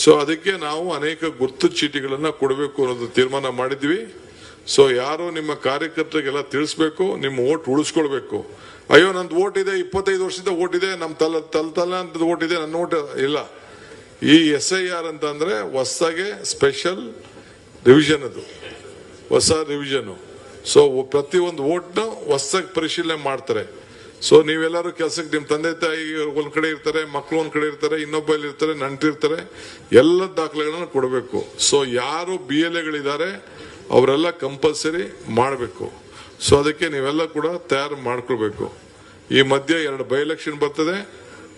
So ಅದಕ್ಕೆ ನಾವು ಅನೇಕ ಗುರ್ತು ಚೀಟಿಗಳನ್ನ ಕೊಡಬೇಕು ಅನ್ನೋದು ತೀರ್ಮಾನ ಮಾಡಿದ್ವಿ. ಸೊ ಯಾರು ನಿಮ್ಮ ಕಾರ್ಯಕರ್ತರಿಗೆಲ್ಲ ತಿಳಿಸ್ಬೇಕು, ನಿಮ್ಮ ವೋಟ್ ಉಳಿಸ್ಕೊಳ್ಬೇಕು. ಅಯ್ಯೋ ನಂದು ವೋಟ್ ಇದೆ, 25 ವರ್ಷದ ವೋಟ್ ಇದೆ, ನಮ್ಮ ತಲೆ ಅಂತ ವೋಟ್ ಇದೆ, ನನ್ನ ವೋಟ್ ಇಲ್ಲ. ಈ SIR ಅಂತಂದ್ರೆ ಹೊಸದಾಗೆ ಸ್ಪೆಷಲ್ ರಿವಿಷನ್, ಅದು ಹೊಸ ರಿವಿಷನ್. ಸೊ ಪ್ರತಿಯೊಂದು ವೋಟ್ನ ಹೊಸದಾಗಿ ಪರಿಶೀಲನೆ ಮಾಡ್ತಾರೆ. ಸೊ ನೀವೆಲ್ಲರೂ ಕೆಲಸಕ್ಕೆ ನಿಮ್ಮ ತಂದೆ ತಾಯಿ ಒಂದ್ ಕಡೆ ಇರ್ತಾರೆ, ಮಕ್ಕಳು ಒಂದ್ ಕಡೆ ಇರ್ತಾರೆ, ಇನ್ನೊಬ್ಬಲ್ಲಿ ಇರ್ತಾರೆ, ನಂಟಿರ್ತಾರೆ, ಎಲ್ಲ ದಾಖಲೆಗಳನ್ನ ಕೊಡಬೇಕು. ಸೊ ಯಾರು BLAಗಳಿದ್ದಾರೆ ಅವರೆಲ್ಲ ಕಂಪಲ್ಸರಿ ಮಾಡಬೇಕು. ಸೊ ಅದಕ್ಕೆ ನೀವೆಲ್ಲ ಕೂಡ ತಯಾರು ಮಾಡ್ಕೊಳ್ಬೇಕು. ಈ ಮಧ್ಯೆ 2 ಬೈ ಎಲೆಕ್ಷನ್ ಬರ್ತದೆ,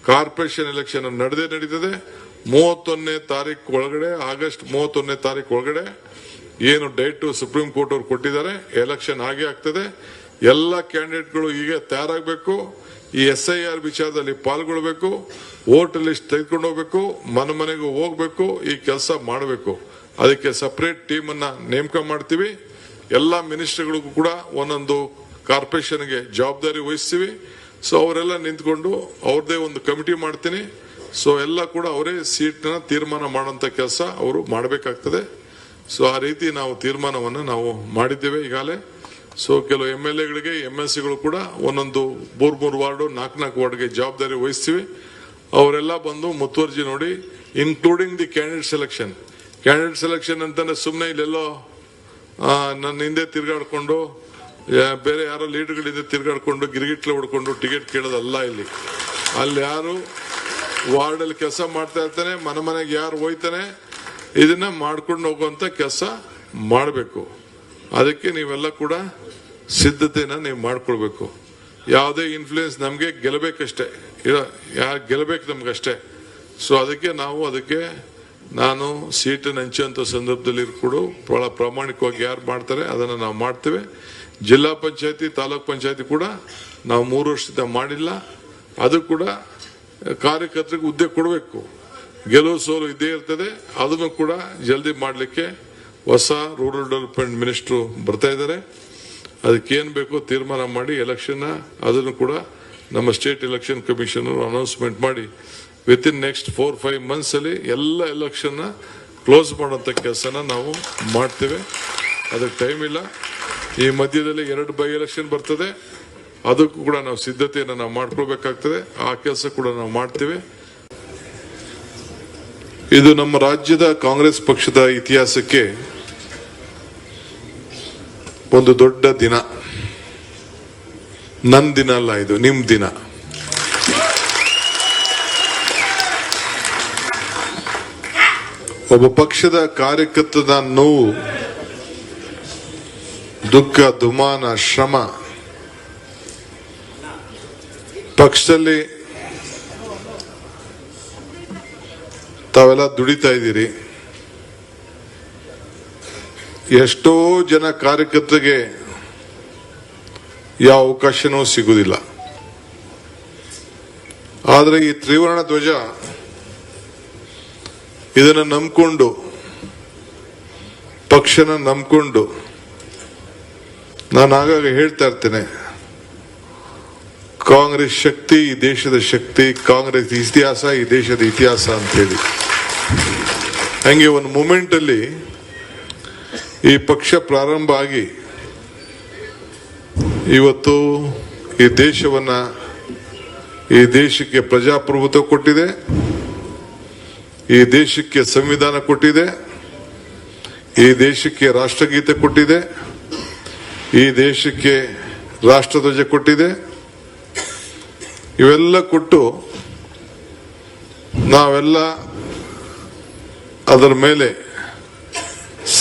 ಕಾರ್ಪೊರೇಷನ್ ಎಲೆಕ್ಷನ್ ನಡೀತದೆ. 31ನೇ ತಾರೀಕು ಒಳಗಡೆ, ಆಗಸ್ಟ್ 31ನೇ ತಾರೀಕು ಒಳಗಡೆ ಏನು ಡೇಟ್ ಸುಪ್ರೀಂ ಕೋರ್ಟ್ ಅವ್ರು ಕೊಟ್ಟಿದ್ದಾರೆ, ಎಲೆಕ್ಷನ್ ಆಗೇ ಆಗ್ತದೆ. ಎಲ್ಲ ಕ್ಯಾಂಡಿಡೇಟ್ಗಳು ಈಗ ತಯಾರಾಗಬೇಕು. ಈ SIR ವಿಚಾರದಲ್ಲಿ ಪಾಲ್ಗೊಳ್ಬೇಕು, ವೋಟ್ ಲಿಸ್ಟ್ ತೆಗೆದುಕೊಂಡು ಹೋಗ್ಬೇಕು, ಮನೆಗೂ ಹೋಗ್ಬೇಕು, ಈ ಕೆಲಸ ಮಾಡಬೇಕು. ಅದಕ್ಕೆ ಸಪರೇಟ್ ಟೀಮ್ ಅನ್ನ ನೇಮಕ ಮಾಡ್ತೀವಿ. ಎಲ್ಲಾ ಮಿನಿಸ್ಟರ್ಗಳಿಗೂ ಕೂಡ ಒಂದೊಂದು ಕಾರ್ಪೊರೇಷನ್ಗೆ ಜವಾಬ್ದಾರಿ ವಹಿಸ್ತೀವಿ. ಸೊ ಅವರೆಲ್ಲ ನಿಂತ್ಕೊಂಡು ಅವ್ರದೇ ಒಂದು ಕಮಿಟಿ ಮಾಡ್ತೀನಿ. ಸೊ ಎಲ್ಲ ಕೂಡ ಅವರೇ ಸೀಟ್ನ ತೀರ್ಮಾನ ಮಾಡುವಂತ ಕೆಲಸ ಅವರು ಮಾಡಬೇಕಾಗ್ತದೆ. ಸೊ ಆ ರೀತಿ ನಾವು ತೀರ್ಮಾನವನ್ನು ನಾವು ಮಾಡಿದ್ದೇವೆ ಈಗಾಗಲೇ. ಸೊ ಕೆಲವು MLAಗಳಿಗೆ MLCಗಳು ಕೂಡ ಒಂದೊಂದು 3 ವಾರ್ಡು 4 ವಾರ್ಡ್ಗೆ ಜವಾಬ್ದಾರಿ ವಹಿಸ್ತೀವಿ. ಅವರೆಲ್ಲ ಬಂದು ಮುತುವರ್ಜಿ ನೋಡಿ, ಇನ್ಕ್ಲೂಡಿಂಗ್ ದಿ ಕ್ಯಾಂಡಿಡೇಟ್ ಸೆಲೆಕ್ಷನ್ ಅಂತಂದ್ರೆ ಸುಮ್ಮನೆ ಇಲ್ಲೆಲ್ಲೋ ನನ್ನ ಹಿಂದೆ ತಿರ್ಗಾಡ್ಕೊಂಡು ಬೇರೆ ಯಾರೋ ಲೀಡರ್ಗಳಿಂದ ತಿರ್ಗಾಡ್ಕೊಂಡು ಗಿರಿಗಿಟ್ಲೆ ಹೊಡ್ಕೊಂಡು ಟಿಕೆಟ್ ಕೇಳೋದಲ್ಲ. ಅಲ್ಲಿ ಯಾರು ವಾರ್ಡಲ್ಲಿ ಕೆಲಸ ಮಾಡ್ತಾ ಇರ್ತಾನೆ, ಮನೆಗೆ ಯಾರು ಹೋಯ್ತಾನೆ, ಇದನ್ನ ಮಾಡ್ಕೊಂಡು ಹೋಗುವಂತ ಕೆಲಸ ಮಾಡಬೇಕು. ಅದಕ್ಕೆ ನೀವೆಲ್ಲ ಕೂಡ ಸಿದ್ಧತೆನ ನೀವು ಮಾಡ್ಕೊಳ್ಬೇಕು. ಯಾವುದೇ ಇನ್ಫ್ಲೂಯೆನ್ಸ್ ನಮ್ಗೆ ಗೆಲ್ಲಬೇಕಷ್ಟೇ, ಯಾರು ಗೆಲ್ಲಬೇಕು ನಮ್ಗಷ್ಟೇ. ಸೊ ಅದಕ್ಕೆ ನಾನು ಸೀಟನ್ನು ಹಂಚುವಂತ ಸಂದರ್ಭದಲ್ಲಿ ಕೂಡ ಬಹಳ ಪ್ರಾಮಾಣಿಕವಾಗಿ ಯಾರು ಮಾಡ್ತಾರೆ ಅದನ್ನ ನಾವು ಮಾಡ್ತೇವೆ. ಜಿಲ್ಲಾ ಪಂಚಾಯತಿ, ತಾಲೂಕ್ ಪಂಚಾಯತಿ ಕೂಡ ನಾವು 3 ವರ್ಷದಿಂದ ಮಾಡಿಲ್ಲ. ಅದು ಕೂಡ ಕಾರ್ಯಕರ್ತರಿಗೆ ಹುದ್ದೆ ಕೊಡಬೇಕು. ಗೆಲುವು ಸೋಲು ಇದ್ದೇ ಇರ್ತದೆ. ಅದನ್ನು ಕೂಡ ಜಲ್ದಿ ಮಾಡಲಿಕ್ಕೆ ಹೊಸ ರೂರಲ್ ಡೆವಲಪ್ಮೆಂಟ್ ಮಿನಿಸ್ಟ್ರು ಬರ್ತಾ ಇದ್ದಾರೆ. ಅದಕ್ಕೇನು ಬೇಕೋ ತೀರ್ಮಾನ ಮಾಡಿ ಎಲೆಕ್ಷನ್ ಅದನ್ನು ಕೂಡ ನಮ್ಮ ಸ್ಟೇಟ್ ಎಲೆಕ್ಷನ್ ಕಮಿಷನ್ ಅನೌನ್ಸ್ಮೆಂಟ್ ಮಾಡಿ ವಿತಿನ್ ನೆಕ್ಸ್ಟ್ 4-5 ಮಂತ್ಸ್ ಅಲ್ಲಿ ಎಲ್ಲ ಎಲೆಕ್ಷನ್ ಕ್ಲೋಸ್ ಮಾಡುವಂತ ಕೆಲಸನ ನಾವು ಮಾಡ್ತೇವೆ. ಅದಕ್ಕೆ ಟೈಮ್ ಇಲ್ಲ. ಈ ಮಧ್ಯದಲ್ಲಿ 2 ಬೈ ಎಲೆಕ್ಷನ್ ಬರ್ತದೆ, ಅದಕ್ಕೂ ಕೂಡ ನಾವು ಸಿದ್ಧತೆಯನ್ನು ನಾವು ಮಾಡ್ಕೊಳ್ಬೇಕಾಗ್ತದೆ. ಆ ಕೆಲಸ ಕೂಡ ನಾವು ಮಾಡ್ತೇವೆ. ಇದು ನಮ್ಮ ರಾಜ್ಯದ ಕಾಂಗ್ರೆಸ್ ಪಕ್ಷದ ಇತಿಹಾಸಕ್ಕೆ ಒಂದು ದೊಡ್ಡ ದಿನ. ನನ್ನ ದಿನ ಅಲ್ಲ, ಇದು ನಿಮ್ ದಿನ. ಒಬ್ಬ ಪಕ್ಷದ ಕಾರ್ಯಕರ್ತನ ನೋವು, ದುಃಖ, ದುಮಾನ, ಶ್ರಮ, ಪಕ್ಷದಲ್ಲಿ ತಾವೆಲ್ಲ ದುಡಿತಾ ಇದ್ದೀರಿ. ಎಷ್ಟೋ ಜನ ಕಾರ್ಯಕರ್ತರಿಗೆ ಯಾವ ಅವಕಾಶನೂ ಸಿಗುವುದಿಲ್ಲ. ಆದರೆ ಈ ತ್ರಿವರ್ಣ ಧ್ವಜ ಇದನ್ನ ನಂಬಿಕೊಂಡು, ಪಕ್ಷನ ನಂಬಿಕೊಂಡು, ನಾನು ಆಗಾಗ ಹೇಳ್ತಾ ಇರ್ತೇನೆ, ಕಾಂಗ್ರೆಸ್ ಶಕ್ತಿ ಈ ದೇಶದ ಶಕ್ತಿ, ಕಾಂಗ್ರೆಸ್ ಇತಿಹಾಸ ಈ ದೇಶದ ಇತಿಹಾಸ ಅಂತ ಹೇಳಿ. ಹಂಗೆ ಒಂದು ಮೂಮೆಂಟ್ ಅಲ್ಲಿ ಈ ಪಕ್ಷ ಪ್ರಾರಂಭ ಆಗಿ ಇವತ್ತು ಈ ದೇಶಕ್ಕೆ ಪ್ರಜಾಪ್ರಭುತ್ವ ಕೊಟ್ಟಿದೆ, ಈ ದೇಶಕ್ಕೆ ಸಂವಿಧಾನ ಕೊಟ್ಟಿದೆ, ಈ ದೇಶಕ್ಕೆ ರಾಷ್ಟ್ರಗೀತೆ ಕೊಟ್ಟಿದೆ, ಈ ದೇಶಕ್ಕೆ ರಾಷ್ಟ್ರಧ್ವಜ ಕೊಟ್ಟಿದೆ. ಇವೆಲ್ಲ ಕೊಟ್ಟು ನಾವೆಲ್ಲ ಅದರ ಮೇಲೆ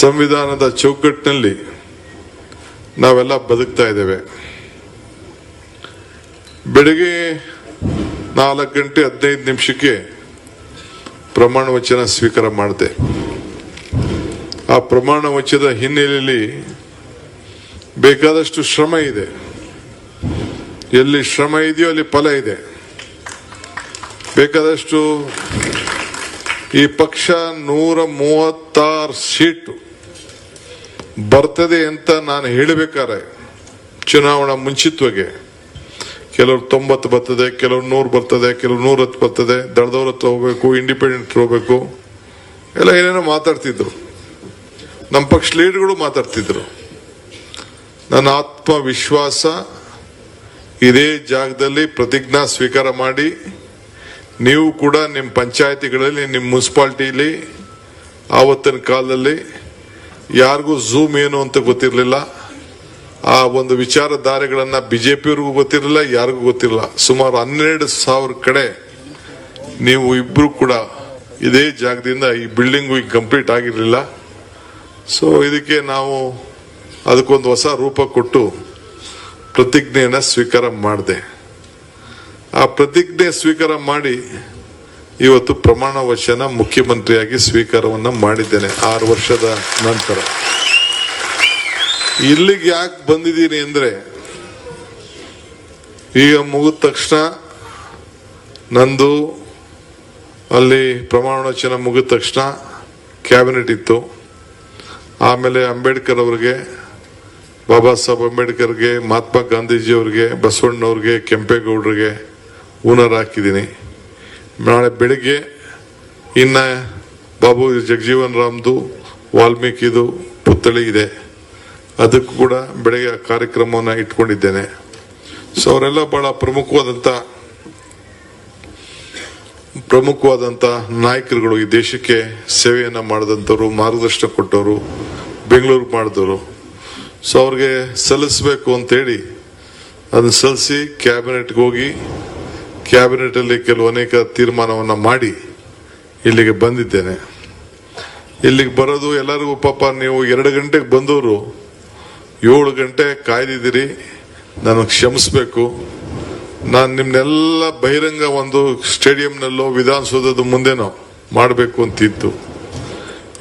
ಸಂವಿಧಾನದ ಚೌಕಟ್ಟಿನಲ್ಲಿ ನಾವೆಲ್ಲ ಬದುಕ್ತಾ ಇದ್ದೇವೆ. ಬೆಳಗ್ಗೆ 4:15 ಪ್ರಮಾಣ ವಚನ ಸ್ವೀಕಾರ ಮಾಡಿದೆ. ಆ ಪ್ರಮಾಣ ವಚನದ ಹಿನ್ನೆಲೆಯಲ್ಲಿ ಬೇಕಾದಷ್ಟು ಶ್ರಮ ಇದೆ. ಎಲ್ಲಿ ಶ್ರಮ ಇದೆಯೋ ಅಲ್ಲಿ ಫಲ ಇದೆ. ಬೇಕಾದಷ್ಟು ಈ ಪಕ್ಷ 136 ಸೀಟು ಬರ್ತದೆ ಅಂತ ನಾನು ಹೇಳಬೇಕಾದ್ರೆ ಚುನಾವಣಾ ಮುಂಚಿತವಾಗಿ ಕೆಲವರು 90 ಬರ್ತದೆ, ಕೆಲವರು 100 ಬರ್ತದೆ, ಕೆಲವರು 110 ಬರ್ತದೆ, ದಳದವ್ರ ಹತ್ರ ಹೋಗ್ಬೇಕು, ಇಂಡಿಪೆಂಡೆಂಟ್ ಹೋಗ್ಬೇಕು. ಎಲ್ಲ ಏನೇನೋ ಮಾತಾಡ್ತಿದ್ರು, ನಮ್ಮ ಪಕ್ಷ ಲೀಡರ್ಗಳು ಮಾತಾಡ್ತಿದ್ರು. ನನ್ನ ಆತ್ಮವಿಶ್ವಾಸ ಇದೇ ಜಾಗದಲ್ಲಿ ಪ್ರತಿಜ್ಞಾ ಸ್ವೀಕಾರ ಮಾಡಿ, ನೀವು ಕೂಡ ನಿಮ್ಮ ಪಂಚಾಯತಿಗಳಲ್ಲಿ, ನಿಮ್ಮ ಮುನ್ಸಿಪಾಲ್ಟಿಲಿ ಆವತ್ತಿನ ಕಾಲದಲ್ಲಿ ಯಾರಿಗೂ ಝೂಮ್ ಏನು ಅಂತ ಗೊತ್ತಿರಲಿಲ್ಲ. ಆ ಒಂದು ವಿಚಾರಧಾರೆಗಳನ್ನ ಬಿಜೆಪಿಯವ್ರಿಗೂ ಗೊತ್ತಿರಲಿಲ್ಲ, ಯಾರಿಗೂ ಗೊತ್ತಿರಲಿಲ್ಲ. ಸುಮಾರು 12,000 ಕಡೆ ನೀವು ಇಬ್ರು ಕೂಡ ಇದೇ ಜಾಗದಿಂದ, ಈ ಬಿಲ್ಡಿಂಗು ಈಗ ಕಂಪ್ಲೀಟ್ ಆಗಿರಲಿಲ್ಲ. ಸೊ ಇದಕ್ಕೆ ನಾವು ಅದಕ್ಕೊಂದು ಹೊಸ ರೂಪ ಕೊಟ್ಟು ಪ್ರತಿಜ್ಞೆಯನ್ನ ಸ್ವೀಕಾರ ಮಾಡಿದೆ. ಆ ಪ್ರತಿಜ್ಞೆ ಸ್ವೀಕಾರ ಮಾಡಿ ಇವತ್ತು ಪ್ರಮಾಣ ವಚನ ಮುಖ್ಯಮಂತ್ರಿಯಾಗಿ ಸ್ವೀಕಾರವನ್ನ ಮಾಡಿದ್ದೇನೆ 6 ವರ್ಷದ ನಂತರ. ಇಲ್ಲಿಗೆ ಯಾಕೆ ಬಂದಿದ್ದೀನಿ ಅಂದ್ರೆ, ಈಗ ಮುಗಿದ ತಕ್ಷಣ ನಂದು ಅಲ್ಲಿ ಪ್ರಮಾಣ ವಚನ ಮುಗಿದ ತಕ್ಷಣ ಕ್ಯಾಬಿನೆಟ್ ಇತ್ತು. ಆಮೇಲೆ ಅಂಬೇಡ್ಕರ್ ಅವರಿಗೆ, ಬಾಬಾ ಸಾಹೇಬ್ ಅಂಬೇಡ್ಕರ್ಗೆ, ಮಹಾತ್ಮ ಗಾಂಧೀಜಿಯವ್ರಿಗೆ, ಬಸವಣ್ಣವ್ರಿಗೆ, ಕೆಂಪೇಗೌಡರಿಗೆ ಹೂನರ್ ಹಾಕಿದ್ದೀನಿ. ನಾಳೆ ಬೆಳಿಗ್ಗೆ ಇನ್ನ ಬಾಬು ಜಗಜೀವನ್ ರಾಮ್ದು, ವಾಲ್ಮೀಕಿದು ಪುತ್ಥಳಿ ಇದೆ, ಅದಕ್ಕೂ ಕೂಡ ಬೆಳಗ್ಗೆ ಕಾರ್ಯಕ್ರಮವನ್ನು ಇಟ್ಕೊಂಡಿದ್ದೇನೆ. ಸೊ ಅವರೆಲ್ಲ ಬಹಳ ಪ್ರಮುಖವಾದಂತ ನಾಯಕರುಗಳು, ಈ ದೇಶಕ್ಕೆ ಸೇವೆಯನ್ನ ಮಾಡಿದಂಥವ್ರು, ಮಾರ್ಗದರ್ಶನ ಕೊಟ್ಟವರು, ಬೆಂಗಳೂರು ಮಾಡಿದವರು. ಸೊ ಅವ್ರಿಗೆ ಸಲ್ಲಿಸಬೇಕು ಅಂತೇಳಿ ಅದನ್ನ ಸಲ್ಲಿಸಿ ಕ್ಯಾಬಿನೆಟ್ಗೆ ಹೋಗಿ, ಕ್ಯಾಬಿನೆಟ್ ಅಲ್ಲಿ ಅನೇಕ ತೀರ್ಮಾನವನ್ನ ಮಾಡಿ ಇಲ್ಲಿಗೆ ಬಂದಿದ್ದೇನೆ. ಇಲ್ಲಿಗೆ ಬರೋದು ಎಲ್ಲರಿಗೂ ಪಾಪ, ನೀವು 2 ಗಂಟೆಗೆ ಬಂದವರು 7 ಗಂಟೆ ಕಾಯ್ದಿದ್ದೀರಿ, ನನಗೆ ಕ್ಷಮಿಸ್ಬೇಕು. ನಾನು ನಿಮ್ನೆಲ್ಲ ಬಹಿರಂಗ ಒಂದು ಸ್ಟೇಡಿಯಂನಲ್ಲೋ ವಿಧಾನಸೌಧದ ಮುಂದೆನೋ ಮಾಡಬೇಕು ಅಂತಿತ್ತು.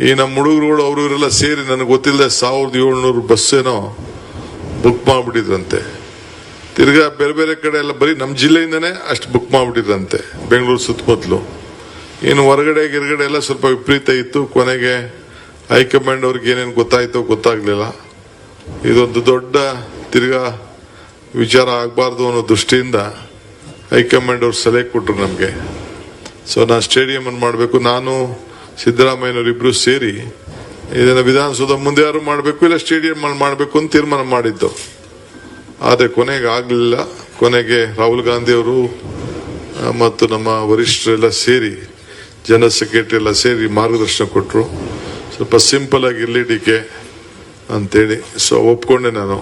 ಈ ನಮ್ಮ ಹುಡುಗರುಗಳು ಅವರು ಇವರೆಲ್ಲ ಸೇರಿ ನನಗೆ ಗೊತ್ತಿಲ್ಲದೆ 1700 ಬಸ್ ಏನೋ ಬುಕ್ ಮಾಡ್ಬಿಟ್ಟಿದ್ರಂತೆ. ತಿರ್ಗಾ ಬೇರೆ ಬೇರೆ ಕಡೆ ಎಲ್ಲ ಬರೀ ನಮ್ಮ ಜಿಲ್ಲೆಯಿಂದನೇ ಅಷ್ಟು ಬುಕ್ ಮಾಡ್ಬಿಟ್ಟಿದ್ರಂತೆ, ಬೆಂಗಳೂರು ಸುತ್ತಮುತ್ತಲು. ಇನ್ನು ಹೊರಗಡೆ ಗಿರ್ಗಡೆ ಎಲ್ಲ ಸ್ವಲ್ಪ ವಿಪರೀತ ಇತ್ತು. ಕೊನೆಗೆ ಹೈಕಮಾಂಡ್ ಅವ್ರಿಗೆ ಏನೇನು ಗೊತ್ತಾಯ್ತೋ ಗೊತ್ತಾಗ್ಲಿಲ್ಲ. ಇದೊಂದು ದೊಡ್ಡ ತಿರ್ಗಾ ವಿಚಾರ ಆಗಬಾರ್ದು ಅನ್ನೋ ದೃಷ್ಟಿಯಿಂದ ಹೈಕಮಾಂಡ್ ಅವ್ರು ಸಲಹೆ ಕೊಟ್ಟರು ನಮಗೆ. ಸೊ ನಾನು ಸ್ಟೇಡಿಯಂ ಅನ್ನು ಮಾಡಬೇಕು, ನಾನು ಸಿದ್ದರಾಮಯ್ಯನವ್ರು ಇಬ್ರು ಸೇರಿ ಇದನ್ನ ವಿಧಾನಸೌಧ ಮುಂದೆ ಯಾರು ಮಾಡಬೇಕು, ಇಲ್ಲ ಸ್ಟೇಡಿಯಂ ಮಾಡಬೇಕು ಅಂತ ತೀರ್ಮಾನ ಮಾಡಿದ್ದು. ಆದರೆ ಕೊನೆಗೆ ಆಗಲಿಲ್ಲ. ಕೊನೆಗೆ ರಾಹುಲ್ ಗಾಂಧಿ ಅವರು ಮತ್ತು ನಮ್ಮ ವರಿಷ್ಠರೆಲ್ಲ ಸೇರಿ, ಜನರಲ್ ಸೆಕ್ರೆಟರಿ ಎಲ್ಲ ಸೇರಿ ಮಾರ್ಗದರ್ಶನ ಕೊಟ್ಟರು. ಸ್ವಲ್ಪ ಸಿಂಪಲ್ ಆಗಿರಲಿ ಡಿಕೆ ಅಂತೇಳಿ. ಸೊ ಒಪ್ಕೊಂಡೆ ನಾನು.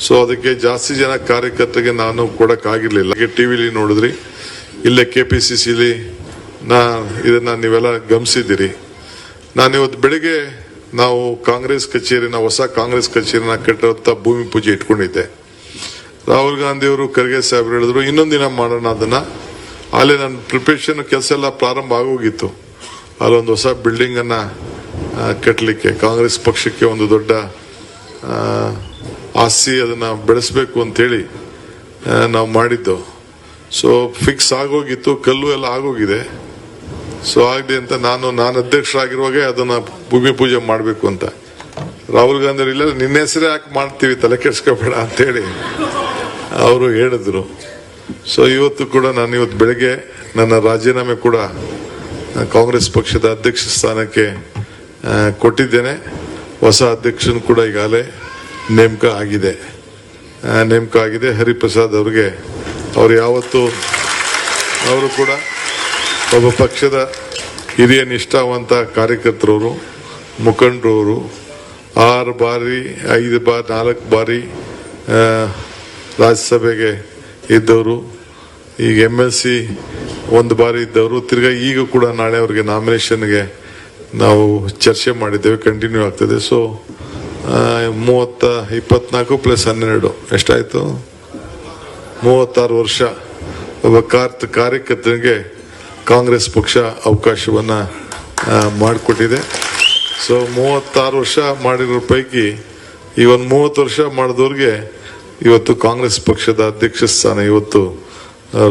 ಸೊ ಅದಕ್ಕೆ ಜಾಸ್ತಿ ಜನ ಕಾರ್ಯಕರ್ತರಿಗೆ ನಾನು ಕೊಡಕ್ಕಾಗಿರ್ಲಿಲ್ಲ. ಟಿವಿಲಿ ನೋಡಿದ್ರಿ, ಇಲ್ಲೇ KPCCಲಿ ಇದನ್ನ ನೀವೆಲ್ಲ ಗಮನಿಸಿದ್ದೀರಿ. ನಾನಿವತ್ತು ಬೆಳಿಗ್ಗೆ ನಾವು ಕಾಂಗ್ರೆಸ್ ಕಚೇರಿನ, ಹೊಸ ಕಾಂಗ್ರೆಸ್ ಕಚೇರಿನ ಕಟ್ಟುವಂತ ಭೂಮಿ ಪೂಜೆ ಇಟ್ಕೊಂಡಿದ್ದೆ. ರಾಹುಲ್ ಗಾಂಧಿ ಅವರು, ಖರ್ಗೆ ಸಾಹೇಬ್ರು ಹೇಳಿದ್ರು ಇನ್ನೊಂದಿನ ಮಾಡೋಣ ಅದನ್ನ. ಅಲ್ಲಿ ನನ್ನ ಪ್ರಿಪರೇಷನ್ ಕೆಲಸ ಎಲ್ಲ ಪ್ರಾರಂಭ ಆಗೋಗಿತ್ತು. ಅಲ್ಲೊಂದು ಹೊಸ ಬಿಲ್ಡಿಂಗ್ ಅನ್ನ ಕಟ್ಟಲಿಕ್ಕೆ ಕಾಂಗ್ರೆಸ್ ಪಕ್ಷಕ್ಕೆ ಒಂದು ದೊಡ್ಡ ಆಸ್ತಿ, ಅದನ್ನ ಬೆಳೆಸಬೇಕು ಅಂತೇಳಿ ನಾವು ಮಾಡಿದ್ದು. ಸೊ ಫಿಕ್ಸ್ ಆಗೋಗಿತ್ತು, ಕಲ್ಲು ಎಲ್ಲ ಆಗೋಗಿದೆ. ಸೊ ಆಗಲಿ ಅಂತ ನಾನು ಅಧ್ಯಕ್ಷರಾಗಿರುವಾಗ ಅದನ್ನ ಭೂಮಿ ಪೂಜೆ ಮಾಡಬೇಕು ಅಂತ. ರಾಹುಲ್ ಗಾಂಧಿ ಇಲ್ಲ, ನಿನ್ನ ಹೆಸರೇ ಯಾಕೆ ಮಾಡ್ತೀವಿ, ತಲೆ ಕೆಡಿಸ್ಕೋಬೇಡ ಅಂತೇಳಿ ಅವರು ಹೇಳಿದ್ರು. ಸೊ ಇವತ್ತು ಕೂಡ ನಾನು ಇವತ್ತು ಬೆಳಗ್ಗೆ ನನ್ನ ರಾಜೀನಾಮೆ ಕೂಡ ಕಾಂಗ್ರೆಸ್ ಪಕ್ಷದ ಅಧ್ಯಕ್ಷ ಸ್ಥಾನಕ್ಕೆ ಕೊಟ್ಟಿದ್ದೇನೆ. ಹೊಸ ಅಧ್ಯಕ್ಷನ ಕೂಡ ಈಗಾಗಲೇ ನೇಮಕ ಆಗಿದೆ. ಹರಿಪ್ರಸಾದ್ ಅವ್ರಿಗೆ, ಅವರು ಯಾವತ್ತು ಅವರು ಕೂಡ ಒಬ್ಬ ಪಕ್ಷದ ಹಿರಿಯ ನಿಷ್ಠಾವಂತ ಕಾರ್ಯಕರ್ತರವರು, ಮುಖಂಡರವರು. 6 ಬಾರಿ 5 ಬಾರಿ 4 ಬಾರಿ ರಾಜ್ಯಸಭೆಗೆ ಇದ್ದವರು, ಈಗ MLC 1 ಬಾರಿ ಇದ್ದವರು. ತಿರ್ಗಾ ಈಗ ಕೂಡ ನಾಳೆ ಅವರಿಗೆ ನಾಮಿನೇಷನ್ಗೆ ನಾವು ಚರ್ಚೆ ಮಾಡಿದ್ದೇವೆ, ಕಂಟಿನ್ಯೂ ಆಗ್ತದೆ. ಸೊ 24 + 12 ಎಷ್ಟಾಯ್ತು, 36 ವರ್ಷ ಒಬ್ಬ ಕಾರ್ಯಕರ್ತನಿಗೆ ಕಾಂಗ್ರೆಸ್ ಪಕ್ಷ ಅವಕಾಶವನ್ನ ಮಾಡಿಕೊಟ್ಟಿದೆ. ಸೊ 36 ವರ್ಷ ಮಾಡಿರೋ ಪೈಕಿ ಈ ಒಂದು 30 ವರ್ಷ ಮಾಡಿದವ್ರಿಗೆ ಇವತ್ತು ಕಾಂಗ್ರೆಸ್ ಪಕ್ಷದ ಅಧ್ಯಕ್ಷ ಸ್ಥಾನ ಇವತ್ತು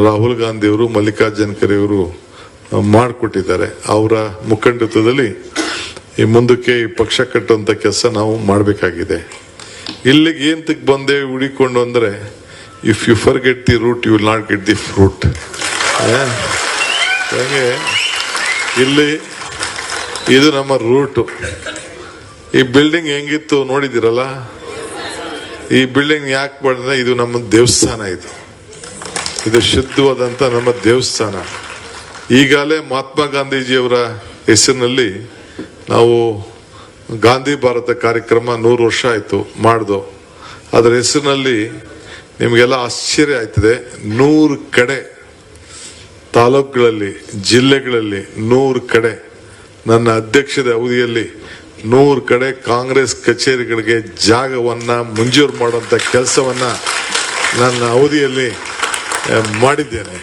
ರಾಹುಲ್ ಗಾಂಧಿ ಅವರು, ಮಲ್ಲಿಕಾರ್ಜುನ್ ಖರ್ಗೆ ಅವರು ಮಾಡಿಕೊಟ್ಟಿದ್ದಾರೆ. ಅವರ ಮುಖಂಡತ್ವದಲ್ಲಿ ಈ ಮುಂದಕ್ಕೆ ಈ ಪಕ್ಷ ಕಟ್ಟುವಂತ ಕೆಲಸ ನಾವು ಮಾಡಬೇಕಾಗಿದೆ. ಇಲ್ಲಿಗೆ ಏಂತಕ್ಕೆ ಬಂದೆ ಹುಡಿಕೊಂಡು ಅಂದ್ರೆ, if you forget the root you will not get the fruit. ಹಾಗೆ ಇದು ನಮ್ಮ ರೂಟು. ಈ ಬಿಲ್ಡಿಂಗ್ ಹೆಂಗಿತ್ತು ನೋಡಿದಿರಲ್ಲ. ಈ ಬಿಲ್ಡಿಂಗ್ ಯಾಕೆ ಮಾಡಿದ್ರೆ ಇದು ನಮ್ಮ ದೇವಸ್ಥಾನ. ಇದು ಶುದ್ಧವಾದಂತ ನಮ್ಮ ದೇವಸ್ಥಾನ. ಈಗಾಗಲೇ ಮಹಾತ್ಮ ಗಾಂಧೀಜಿಯವರ ಹೆಸರಿನಲ್ಲಿ ನಾವು ಗಾಂಧಿ ಭಾರತ ಕಾರ್ಯಕ್ರಮ 100 ವರ್ಷ ಆಯ್ತು ಮಾಡ್ದು. ಅದರ ಹೆಸರಿನಲ್ಲಿ ನಿಮಗೆಲ್ಲ ಆಶ್ಚರ್ಯ ಆಯ್ತದೆ, 100 ಕಡೆ ತಾಲೂಕುಗಳಲ್ಲಿ, ಜಿಲ್ಲೆಗಳಲ್ಲಿ 100 ಕಡೆ ನನ್ನ ಅಧ್ಯಕ್ಷದ ಅವಧಿಯಲ್ಲಿ 100 ಕಡೆ ಕಾಂಗ್ರೆಸ್ ಕಚೇರಿಗಳಿಗೆ ಜಾಗವನ್ನ ಮಂಜೂರು ಮಾಡುವಂತ ಕೆಲಸವನ್ನ ನನ್ನ ಅವಧಿಯಲ್ಲಿ ಮಾಡಿದ್ದೇನೆ.